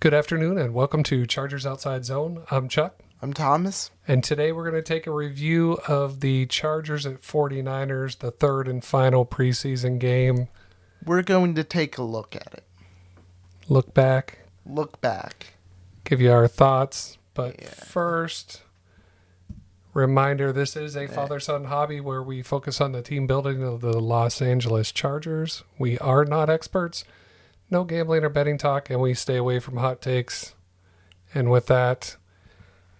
Good afternoon and welcome to Chargers Outside Zone. I'm Chuck. I'm Thomas. And today we're going to take a review of the Chargers at 49ers, the third and final preseason game. We're going to take a look at it. Look back. Give you our thoughts. But first, reminder, this is a father-son hobby where we focus on the team building of the Los Angeles Chargers. We are not experts. No gambling or betting talk, and we stay away from hot takes. And with that,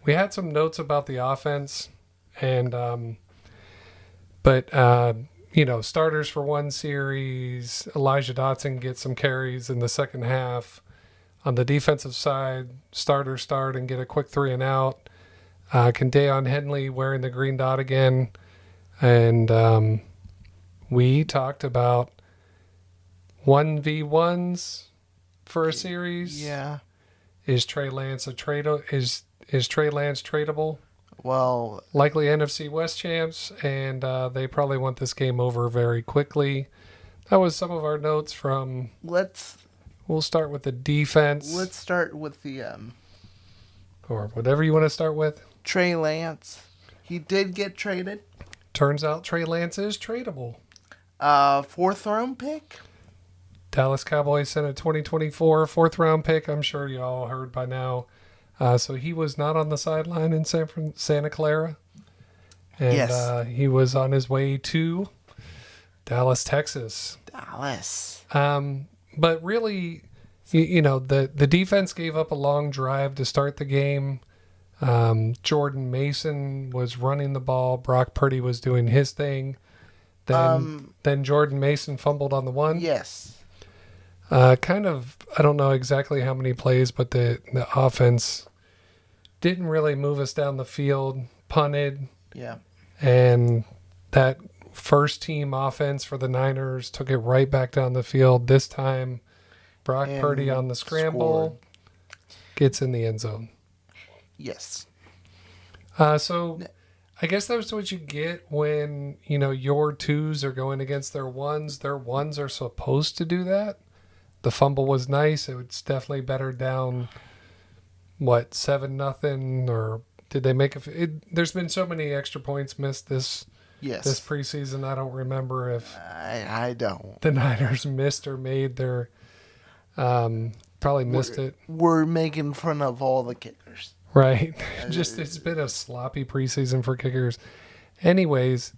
we had some notes about the offense, and starters for one series. Elijah Dotson gets some carries in the second half. On the defensive side, starters start and get a quick 3 and out. Dayon Henley wearing the green dot again, and we talked about 1v1s for a series. Yeah. Is Trey Lance tradable? Well, likely NFC West champs, and they probably want this game over very quickly. That was some of our notes from. We'll start with the defense. Let's start with the or whatever you want to start with. Trey Lance. He did get traded. Turns out Trey Lance is tradable. 4th round pick. Dallas Cowboys sent a 2024 4th round pick. I'm sure you all heard by now. So he was not on the sideline in Santa Clara. And yes. He was on his way to Dallas, Texas. But really, the defense gave up a long drive to start the game. Jordan Mason was running the ball. Brock Purdy was doing his thing. Then Jordan Mason fumbled on the one. Yes. I don't know exactly how many plays, but the offense didn't really move us down the field, punted. Yeah. And that first team offense for the Niners took it right back down the field. This time, Brock Purdy on the scramble gets in the end zone. Yes. So I guess that's what you get when, your twos are going against their ones. Their ones are supposed to do that. The fumble was nice. It was definitely better down, 7-0, or did they make there's been so many extra points missed this preseason. I don't remember if I don't. The Niners missed or made their probably missed it. We're making fun of all the kickers. Right. It's been a sloppy preseason for kickers. Anyways,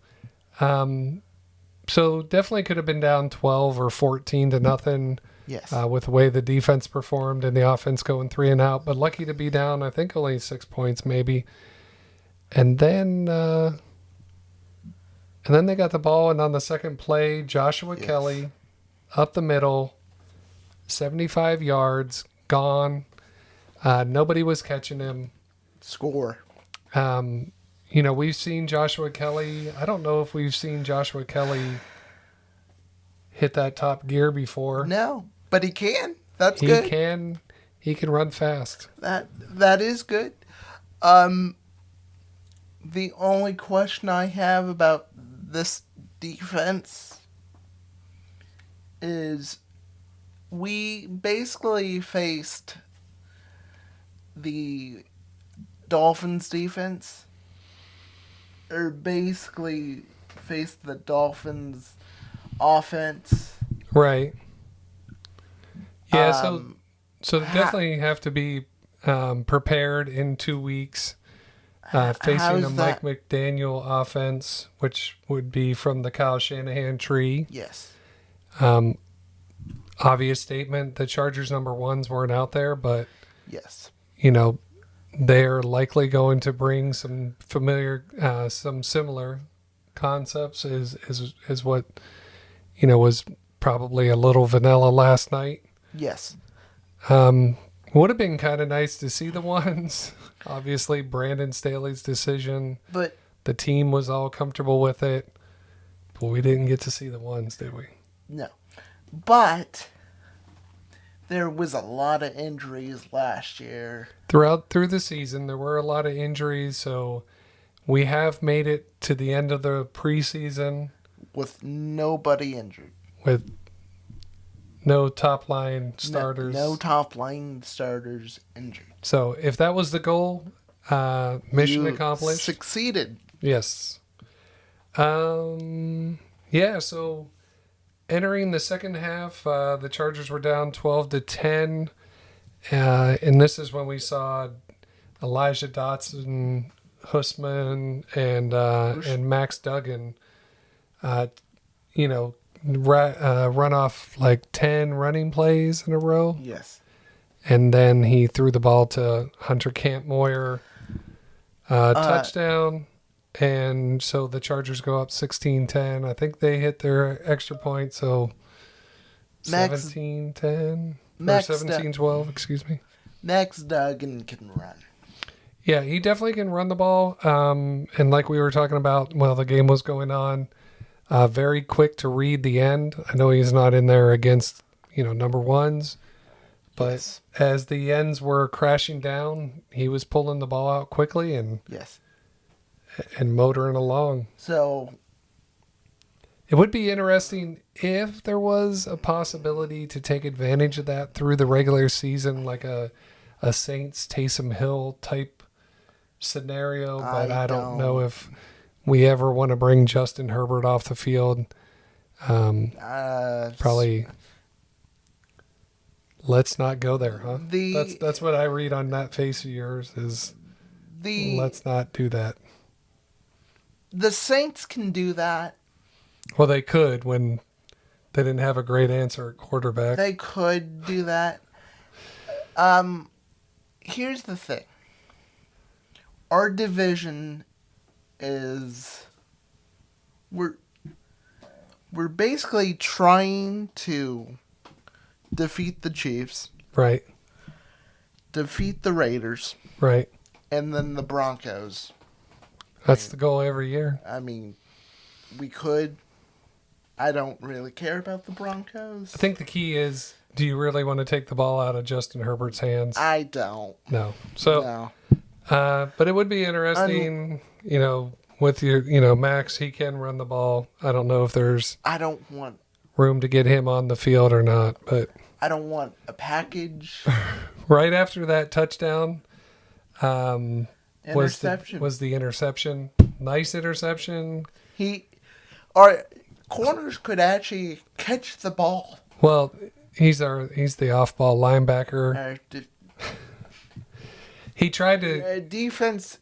so definitely could have been down 12 or 14-0. Yes. With the way the defense performed and the offense going 3 and out, but lucky to be down, I think only 6 points maybe. And then they got the ball, and on the second play, Joshua Kelly up the middle, 75 yards, gone. Nobody was catching him. Score. We've seen Joshua Kelly. I don't know if we've seen Joshua Kelly hit that top gear before. No, but he can. That's good. He can run fast. That is good. The only question I have about this defense is we basically faced the Dolphins defense, or basically faced the Dolphins offense. Right. Yeah, so definitely have to be prepared in 2 weeks facing a Mike McDaniel offense, which would be from the Kyle Shanahan tree. Yes. Obvious statement, the Chargers number ones weren't out there, but yes. They're likely going to bring some some similar concepts is what, was probably a little vanilla last night. Yes. Would have been kind of nice to see the ones. Obviously, Brandon Staley's decision. But the team was all comfortable with it. But we didn't get to see the ones, did we? No. But there was a lot of injuries last year. Through the season, there were a lot of injuries, so we have made it to the end of the preseason with nobody injured. With no top line starters. No top line starters injured. So if that was the goal, mission accomplished. Succeeded. Yes. Yeah, so entering the second half, the Chargers were down 12-10. And this is when we saw Elijah Dotson, Hussman, and Max Duggan, run off like 10 running plays in a row. Yes. And then he threw the ball to Hunter Campmoyer, touchdown. And so the Chargers go up 16-10. I think they hit their extra point, so 17-10 or 17-12, excuse me. Max Duggan can run. Yeah, he definitely can run the ball. And like we were talking about while the game was going on, very quick to read the end. I know he's not in there against, number ones, but yes. As the ends were crashing down, he was pulling the ball out quickly and motoring along. So it would be interesting if there was a possibility to take advantage of that through the regular season, like a Saints Taysom Hill type scenario, but I don't know if we ever want to bring Justin Herbert off the field. Probably let's not go there, huh? That's what I read on that face of yours is let's not do that. The Saints can do that. Well, they could when they didn't have a great answer at quarterback. They could do that. Here's the thing. Our division is we're basically trying to defeat the Chiefs. Right. Defeat the Raiders. Right. And then the Broncos. That's the goal every year. I mean, we could. I don't really care about the Broncos. I think the key is, do you really want to take the ball out of Justin Herbert's hands? I don't. No. So, no. But it would be interesting, with your, Max, he can run the ball. I don't know if there's room to get him on the field or not, but I don't want a package. Right after that touchdown, interception. was the interception. Nice interception. Our corners could actually catch the ball. Well, he's the off-ball linebacker. He tried to defense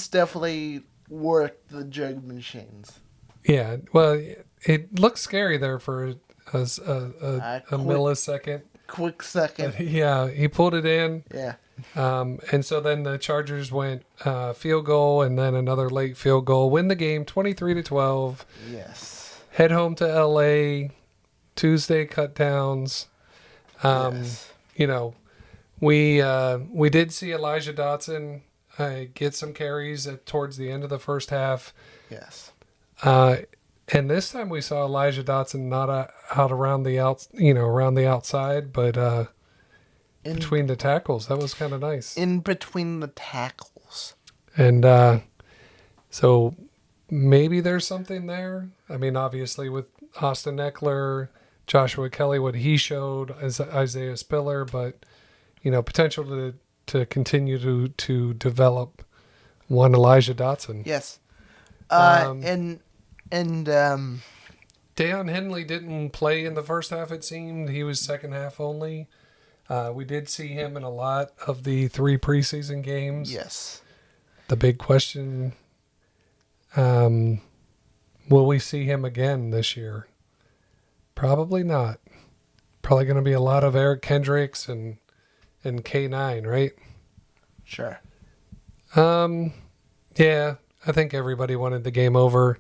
definitely worked the jug machines. Yeah, well, it looked scary there for a millisecond. Quick second. But yeah, he pulled it in. Yeah. And so then the Chargers went field goal and then another late field goal. Win the game 23-12. Yes. Head home to LA. Tuesday cut downs. Yes. We did see Elijah Dotson get some carries towards the end of the first half. Yes. And this time we saw Elijah Dotson not out around the outside, but between the tackles. That was kind of nice. In between the tackles. And so maybe there's something there. I mean, obviously with Austin Eckler, Joshua Kelly, what he showed as Isaiah Spiller, but potential to continue to develop one Elijah Dotson. Yes. And Deion Henley didn't play in the first half, it seemed. He was second half only. We did see him in a lot of the 3 preseason games. Yes. The big question, will we see him again this year? Probably not. Probably going to be a lot of Eric Kendricks and K9, right? Sure. Yeah, I think everybody wanted the game over.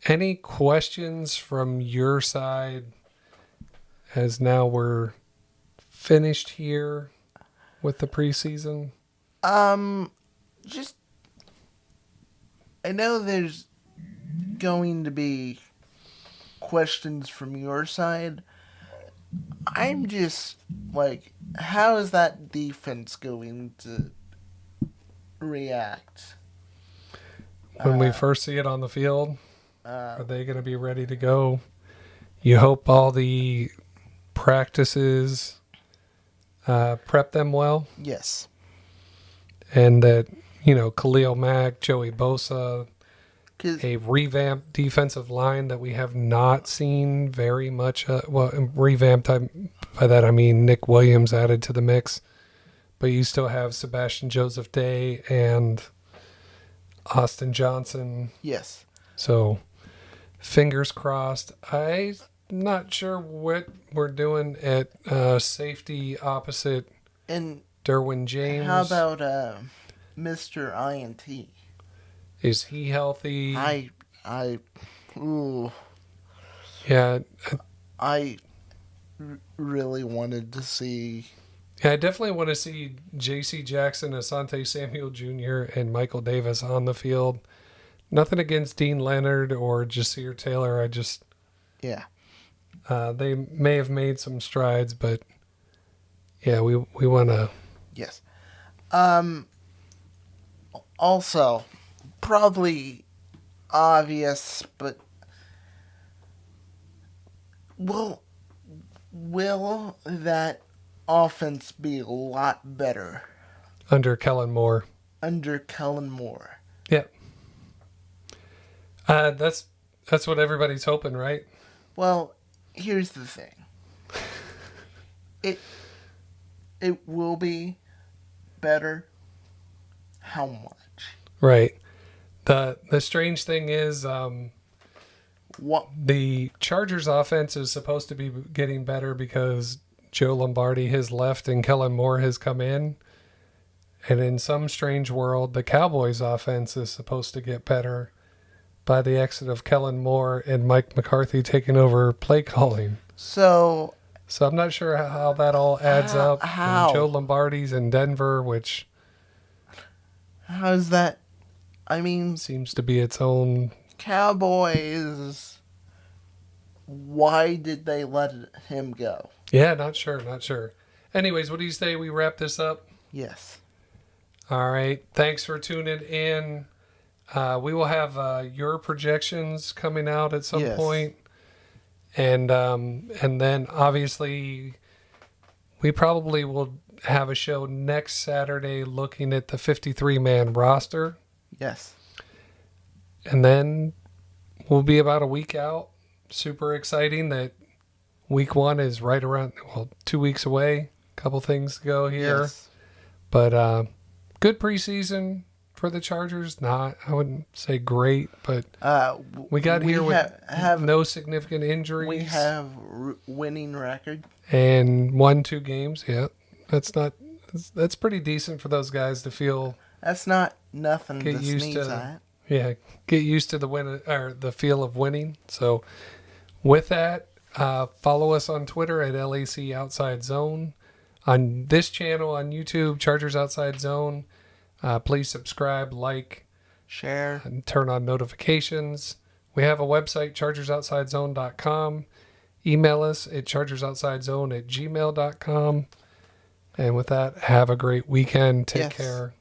Any questions from your side as now we're finished here with the preseason? Just I know there's going to be questions from your side. I'm just like, how is that defense going to react when we first see it on the field? Are they going to be ready to go? You hope all the practices prep them well, Yes. and that, Khalil Mack, Joey Bosa, 'Cause a revamped defensive line that we have not seen very much. Revamped, by that I mean Nick Williams added to the mix. But you still have Sebastian Joseph Day and Austin Johnson. yes. So, fingers crossed. I'm not sure what we're doing at safety opposite And Derwin James. how about Mr. INT? Is he healthy? Ooh, Yeah. I really wanted to see. Yeah, I definitely want to see J.C. Jackson, Asante Samuel Jr., and Michael Davis on the field. Nothing against Dean Leonard or Jasir Taylor. Yeah. They may have made some strides, but yeah, we want to. Yes. Also, probably obvious, but will that offense be a lot better Under Kellen Moore. under Kellen Moore? Yeah. That's what everybody's hoping, right? Well, here's the thing. It will be better. How much? Right. The strange thing is What? the Chargers offense is supposed to be getting better because Joe Lombardi has left and Kellen Moore has come in. And in some strange world, the Cowboys offense is supposed to get better by the exit of Kellen Moore and Mike McCarthy taking over play calling. So I'm not sure how that all adds up. how? And Joe Lombardi's in Denver, which how's that? I mean, seems to be its own. Cowboys. Why did they let him go? Yeah, not sure. Anyways, what do you say we wrap this up? Yes. All right. Thanks for tuning in. We will have your projections coming out at some Yes. point. And then obviously we probably will have a show next Saturday looking at the 53-man roster. Yes. And then we'll be about a week out. Super exciting that week 1 is right around, 2 weeks away. Couple things to go here. Yes. But good preseason for the Chargers. I wouldn't say great, but we got here with no significant injuries. We have winning record. And 1-2 games. Yeah, that's pretty decent for those guys to feel. That's not nothing Get to used sneeze to- at. Yeah, get used to the win or the feel of winning. So, with that, follow us on Twitter at LAC Outside Zone. On this channel on YouTube, Chargers Outside Zone. Please subscribe, like, Share. and turn on notifications. We have a website, chargersoutsidezone.com. Email us at chargersoutsidezone@gmail.com. And with that, have a great weekend. Take Yes. care.